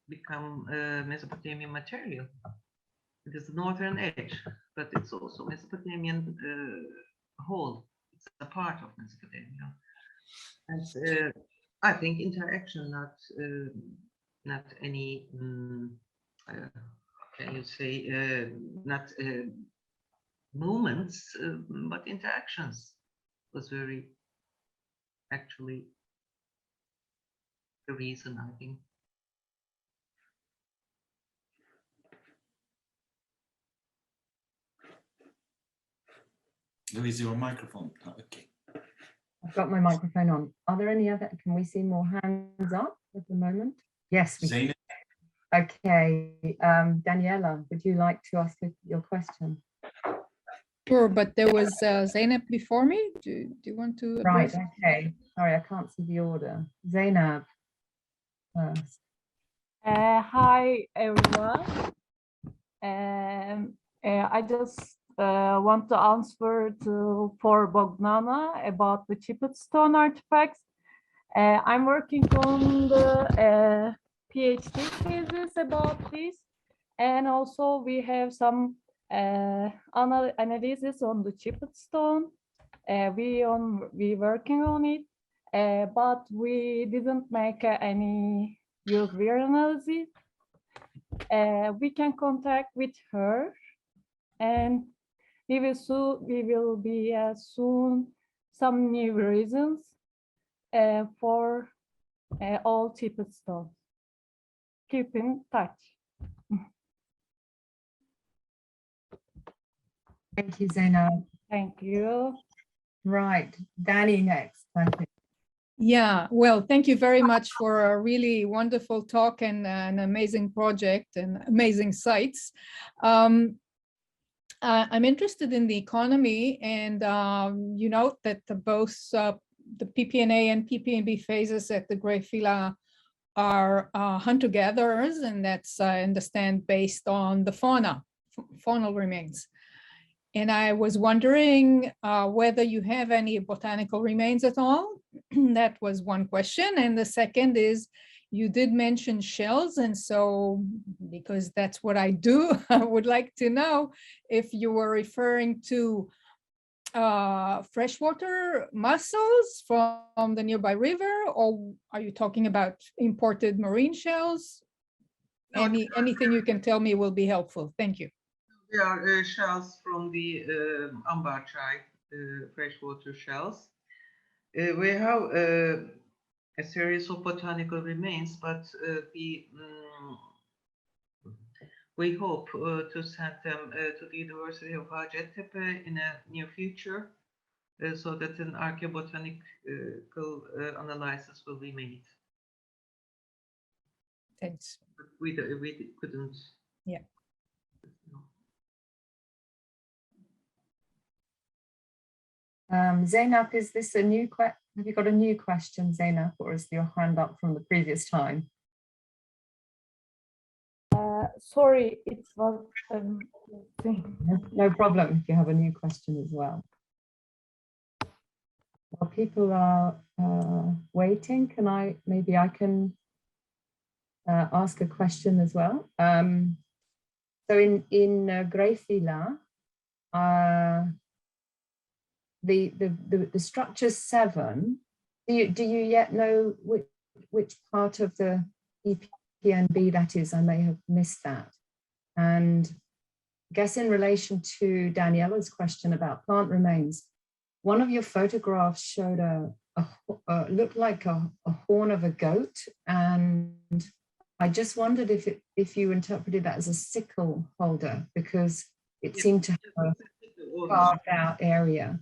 become Mesopotamian material. It is the northern edge, but it's also Mesopotamian whole. It's a part of Mesopotamia, and I think interaction, not any, can you say, not movements, but interactions was very actually the reason, I think. Louise, your microphone. Oh, okay. I've got my microphone on. Are there any other, can we see more hands up at the moment? Yes, we can. Okay, Daniela, would you like to ask your question? Sure, but there was Zainab before me. Do you want to address? Right, okay. Sorry, I can't see the order. Zainab first. Hi, everyone. I just want to answer for Bogdana about the chipped stone artifacts. I'm working on the PhD thesis about this, and also we have some analysis on the chipped stone. We working on it, but we didn't make any user analysis. We can contact with her, and we will be soon some new reasons for all chipped stones. Keep in touch. Thank you, Zainab. Thank you. Right, Danny next. Thank you. Yeah, well, thank you very much for a really wonderful talk and an amazing project and amazing sites. I'm interested in the economy, and you note that both the PPNA and PPNB phases at the Grefula are hunter-gatherers, and that's, I understand, based on the faunal remains. And I was wondering whether you have any botanical remains at all. That was one question. And the second is, you did mention shells. And so, because that's what I do, I would like to know if you were referring to freshwater mussels from the nearby river, or are you talking about imported marine shells? Anything you can tell me will be helpful. Thank you. They are shells from the Ambarchai, freshwater shells. We have a series of botanical remains, but we hope to send them to the University of Hacettepe in a near future, so that an archaeobotanical analysis will be made. Thanks. But we couldn't. Yeah. Zainab, is this a new question? Have you got a new question, Zainab, or is your hand up from the previous time? Sorry, it was. No problem if you have a new question as well. While people are waiting, maybe I can ask a question as well. So in Grefula, the structure 7, do you yet know which part of the EPNB that is? I may have missed that. And I guess in relation to Daniela's question about plant remains, one of your photographs showed looked like a horn of a goat, and I just wondered if you interpreted that as a sickle holder, because it seemed to have a carved out area.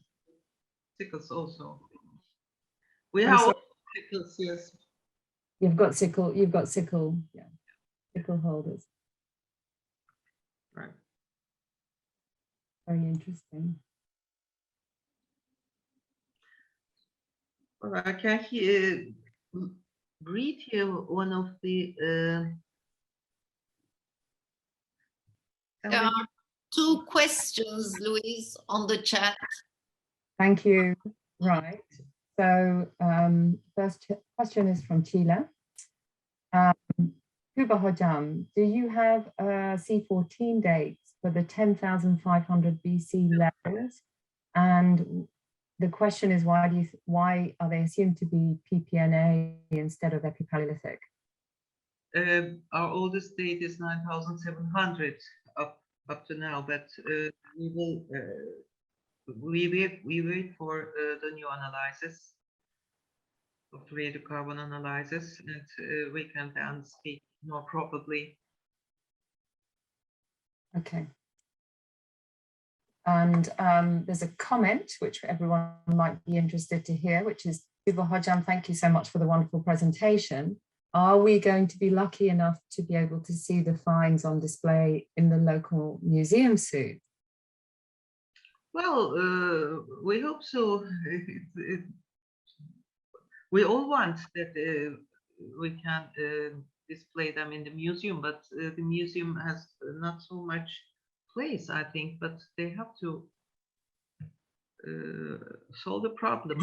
Sickles also. We have sickles, yes. You've got sickle, yeah, sickle holders. Right. Very interesting. Well, I can read here one of the. There are 2 questions, Louise, on the chat. Thank you. Right. So first question is from Chile. Tuba Hocam, do you have C14 dates for the 10,500 BC levels? And the question is, why are they assumed to be PPNA instead of Epipaleolithic? Our oldest date is 9,700 up to now, but we will. We wait for the new analysis of radiocarbon analysis, and we can then speak more probably. Okay. And there's a comment which everyone might be interested to hear, which is, Tuba Hocam, thank you so much for the wonderful presentation. Are we going to be lucky enough to be able to see the finds on display in the local museum soon? Well, we hope so. We all want that we can display them in the museum, but the museum has not so much place, I think, but they have to solve the problem.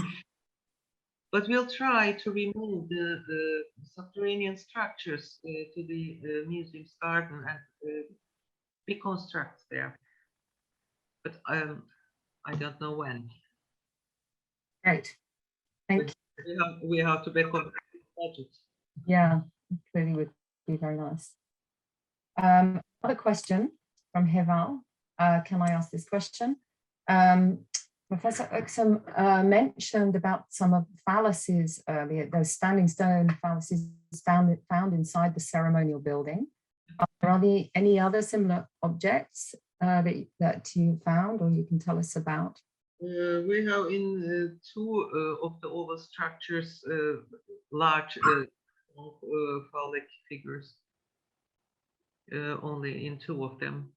But we'll try to remove the subterranean structures to the museum's garden and reconstruct there. But I don't know when. Great. Thank you. We have to back up the budget. Yeah, it clearly would be very nice. Another question from Heval. Can I ask this question? Professor Ökse mentioned about some of the fallacies earlier, those standing stone fallacies found inside the ceremonial building. Are there any other similar objects that you found or you can tell us about? We have in two of the oval structures large phallic figures. Only in two of them.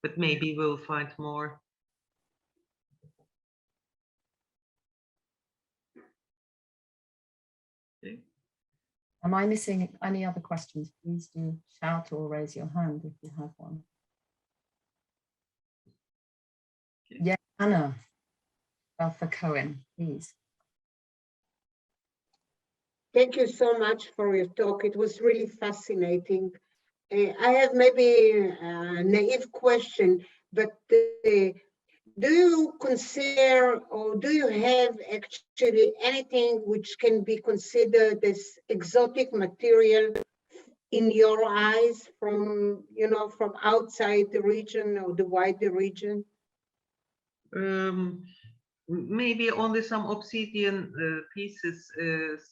But maybe we'll find more. Okay. Am I missing any other questions? Please do shout or raise your hand if you have one. Okay. Yeah, Anna, for Cohen, please. Thank you so much for your talk. It was really fascinating. I have maybe a naive question, but do you consider or do you have actually anything which can be considered as exotic material in your eyes from, you know, from outside the region or the wider region? Maybe only some obsidian pieces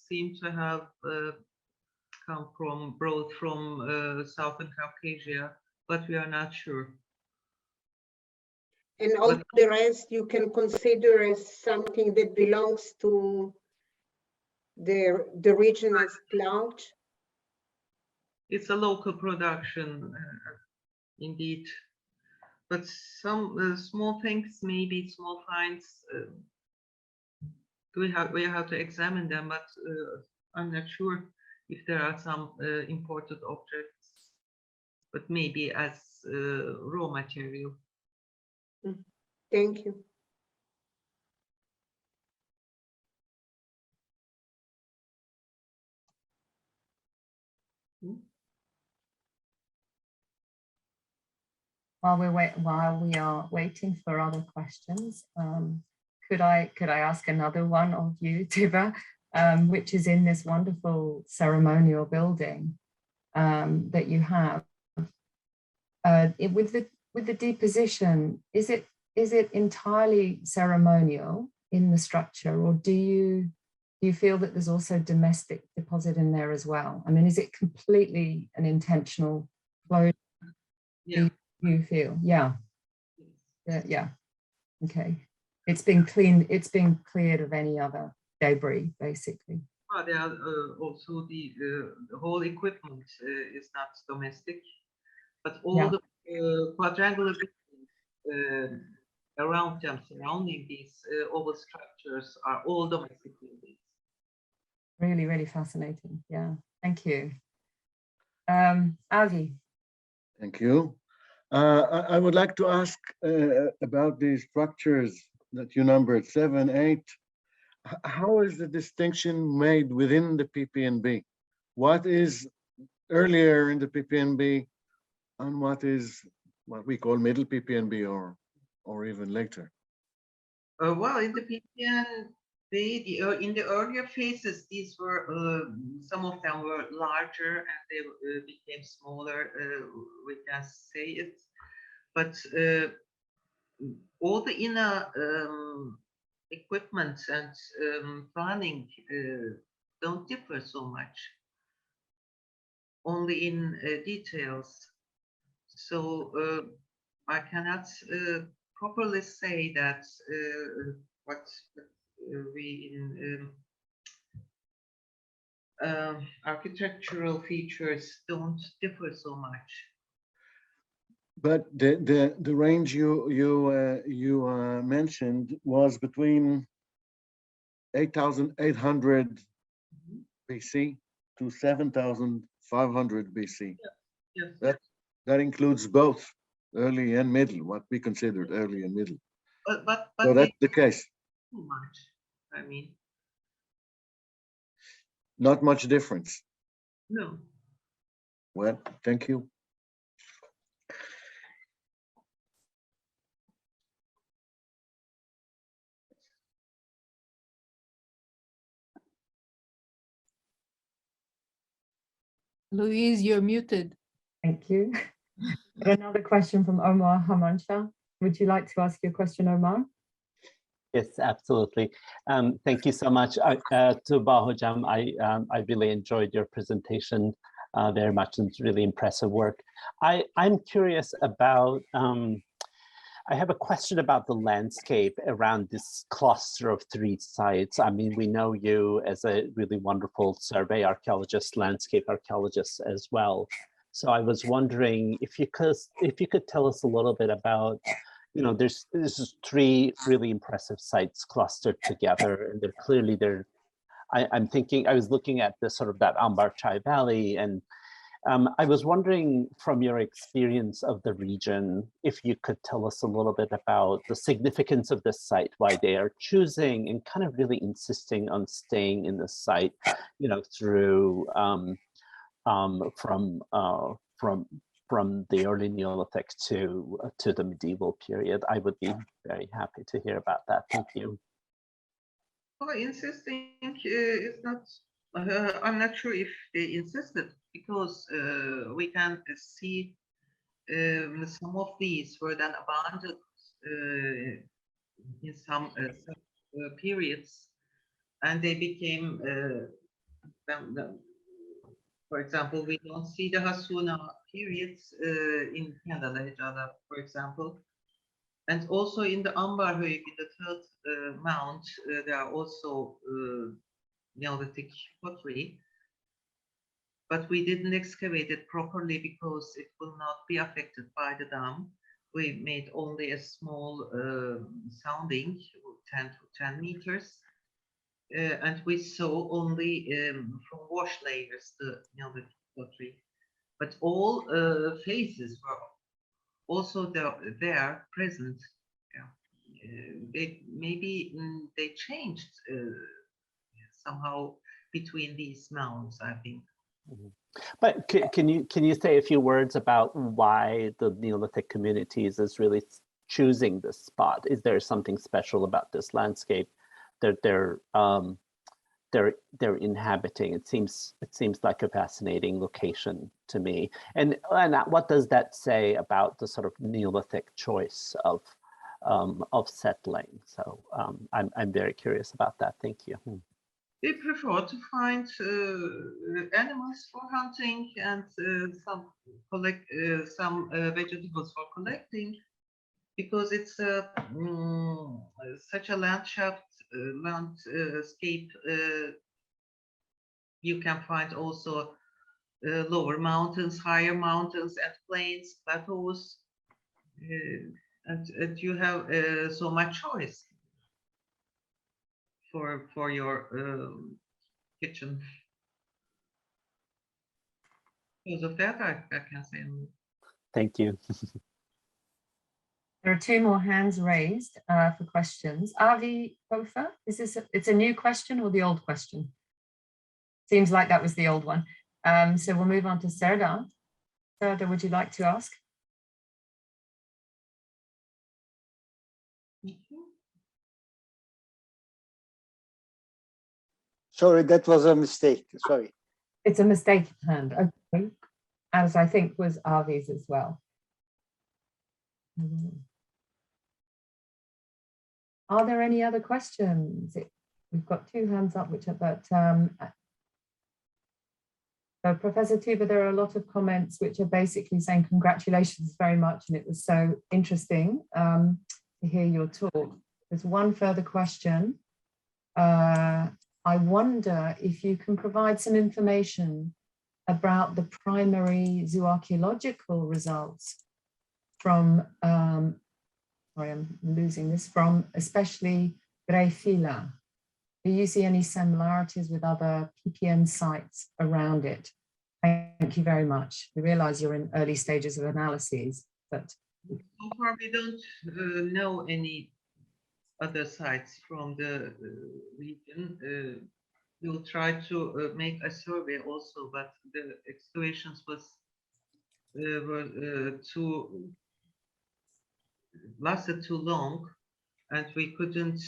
seem to have brought from Southern Caucasia, but we are not sure. And all the rest you can consider as something that belongs to the region as large? It's a local production, indeed. But some small things, maybe small finds, we have to examine them, but I'm not sure if there are some imported objects, but maybe as raw material. Thank you. While we are waiting for other questions, could I ask another one of you, Tuba, which is in this wonderful ceremonial building that you have. With the deposition, is it entirely ceremonial in the structure, or do you feel that there's also domestic deposit in there as well? I mean, is it completely an intentional closure? Yeah. You feel, yeah. Okay, it's been cleaned, it's been cleared of any other debris, basically. Well, there are also the whole equipment is not domestic, but all the quadrangular buildings around them, surrounding these oval structures, are all domestic buildings. Really, really fascinating. Yeah, thank you. Avi. Thank you. I would like to ask about these structures that you numbered 7, 8. How is the distinction made within the PPNB? What is earlier in the PPNB and what is what we call middle PPNB or even later? Well, in the PPNB, in the earlier phases, these were some of them were larger and they became smaller. We can say it, but all the inner equipment and planning don't differ so much, only in details. So I cannot properly say that what we in architectural features don't differ so much. But the range you mentioned was between 8,800 BC to 7,500 BC. Yes. That includes both early and middle, what we considered early and middle. But so that's the case. Too much. I mean, not much difference. No. Well, thank you. Louise, you're muted. Thank you. Another question from Omar Hamansha. Would you like to ask your question, Omar? Yes, absolutely. Thank you so much, Tuba Hocam. I really enjoyed your presentation very much, and it's really impressive work. I'm curious about I have a question about the landscape around this cluster of 3 sites. I mean, we know you as a really wonderful survey archaeologist, landscape archaeologist as well. So I was wondering if you could tell us a little bit about, you know, there's 3 really impressive sites clustered together, and they're clearly I'm thinking, I was looking at the sort of that Ambar Chai Valley, and I was wondering from your experience of the region, if you could tell us a little bit about the significance of this site, why they are choosing and kind of really insisting on staying in the site, you know, through from the early Neolithic to the medieval period. I would be very happy to hear about that. Thank you. Well, insisting is not, I'm not sure if they insisted, because we can see some of these were then abandoned in some periods, and they became, for example, we don't see the Hasuna periods in Kendale, for example. And also in the Ambar Höyük, in the 3rd mount, there are also Neolithic pottery, but we didn't excavate it properly because it will not be affected by the dam. We made only a small sounding, 10 meters, and we saw only from wash layers the Neolithic pottery, but all phases were also there present. They maybe they changed somehow between these mounds, I think. But can you say a few words about why the Neolithic communities is really choosing this spot? Is there something special about this landscape that they're inhabiting? It seems like a fascinating location to me. And what does that say about the sort of Neolithic choice of settling? So I'm very curious about that. Thank you. They prefer to find animals for hunting and some vegetables for collecting, because it's such a landscape. You can find also lower mountains, higher mountains, and plains, plateaus, and you have so much choice for your kitchen. Because of that, I can say. Thank you. There are 2 more hands raised for questions. Avi Kofa, is this it's a new question or the old question? Seems like that was the old one. So we'll move on to Serdar. Serdar, would you like to ask? Sorry, that was a mistake. Sorry. It's a mistake hand. Okay. As I think was Avi's as well. Are there any other questions? We've got 2 hands up, which are, but so Professor Tuba, there are a lot of comments which are basically saying congratulations very much, and it was so interesting to hear your talk. There's one further question. I wonder if you can provide some information about the primary zooarchaeological results from, sorry, I'm losing this, from especially Grefula. Do you see any similarities with other PPN sites around it? Thank you very much. We realize you're in early stages of analyses, but. So far, we don't know any other sites from the region. We'll try to make a survey also, but the excavations were lasted too long, and we couldn't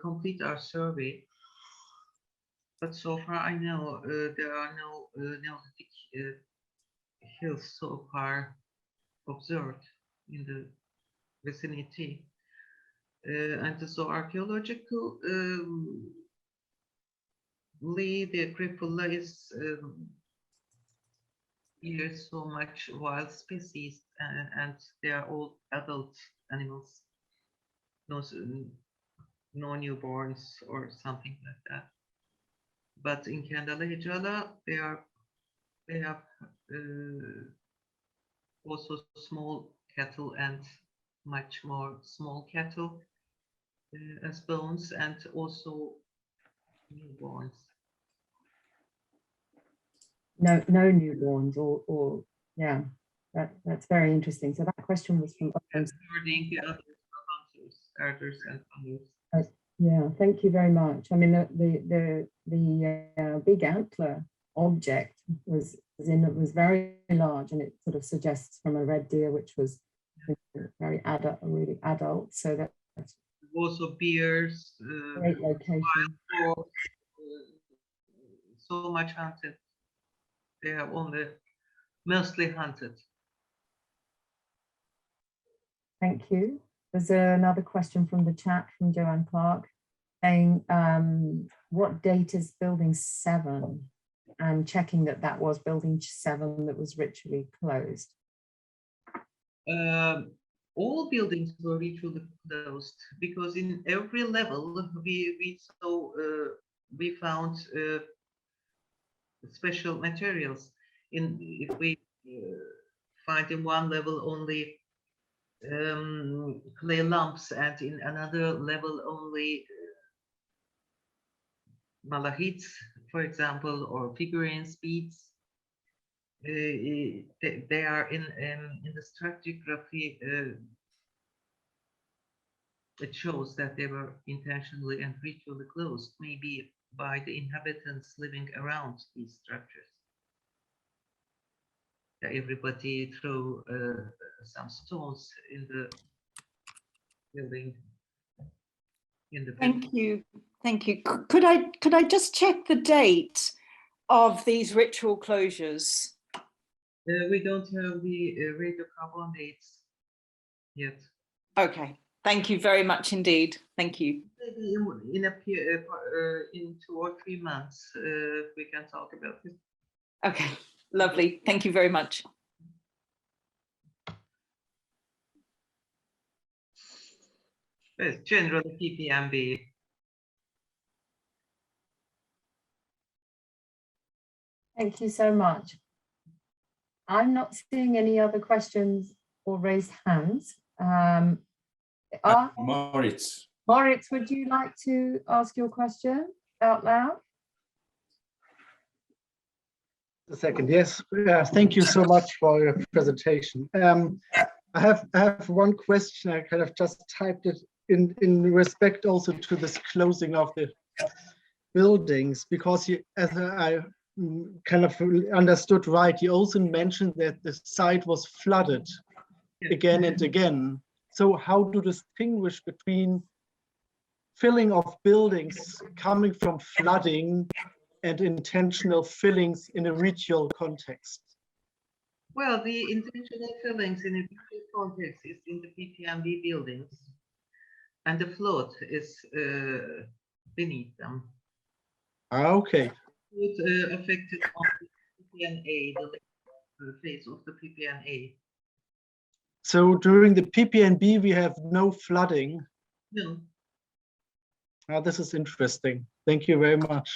complete our survey. But so far, I know there are no Neolithic hills so far observed in the vicinity. And so archaeological, the Grefula is here so much wild species, and they are all adult animals, no newborns or something like that. But in Kendale, Hecala, they have also small cattle and much more small cattle as bones, and also newborns. No newborns, or yeah, that's very interesting. So that question was from According to others, hunters and others. Yeah, thank you very much. I mean, the big antler object was very large, and it sort of suggests from a red deer, which was very adult, really adult. So that's also bears. Great location. So much hunted. They have only mostly hunted. Thank you. There's another question from the chat from Joanne Clark saying, what date is building 7? And checking that was building 7 that was ritually closed. All buildings were ritually closed because in every level we found special materials. If we find in one level only clay lumps, and in another level only malachites, for example, or figurines, beads, they are in the stratigraphy. It shows that they were intentionally and ritually closed, maybe by the inhabitants living around these structures. Everybody threw some stones in the building. Thank you. Could I just check the date of these ritual closures? We don't have the radiocarbon dates yet. Okay. Thank you very much indeed. Thank you. Maybe in 2 or 3 months we can talk about it. Okay, lovely. Thank you very much. It's generally PPMB. Thank you so much. I'm not seeing any other questions or raised hands. Moritz, would you like to ask your question out loud? A second, yes. Thank you so much for your presentation. I have one question. I kind of just typed it in respect also to this closing of the buildings, because as I kind of understood right, you also mentioned that the site was flooded again and again. So how do you distinguish between filling of buildings coming from flooding and intentional fillings in a ritual context? Well, the intentional fillings in a ritual context is in the PPMB buildings, and the flood is beneath them. Okay. It affected on the PPNA, the phase of the PPNA. So during the PPNB, we have no flooding. No. This is interesting. Thank you very much.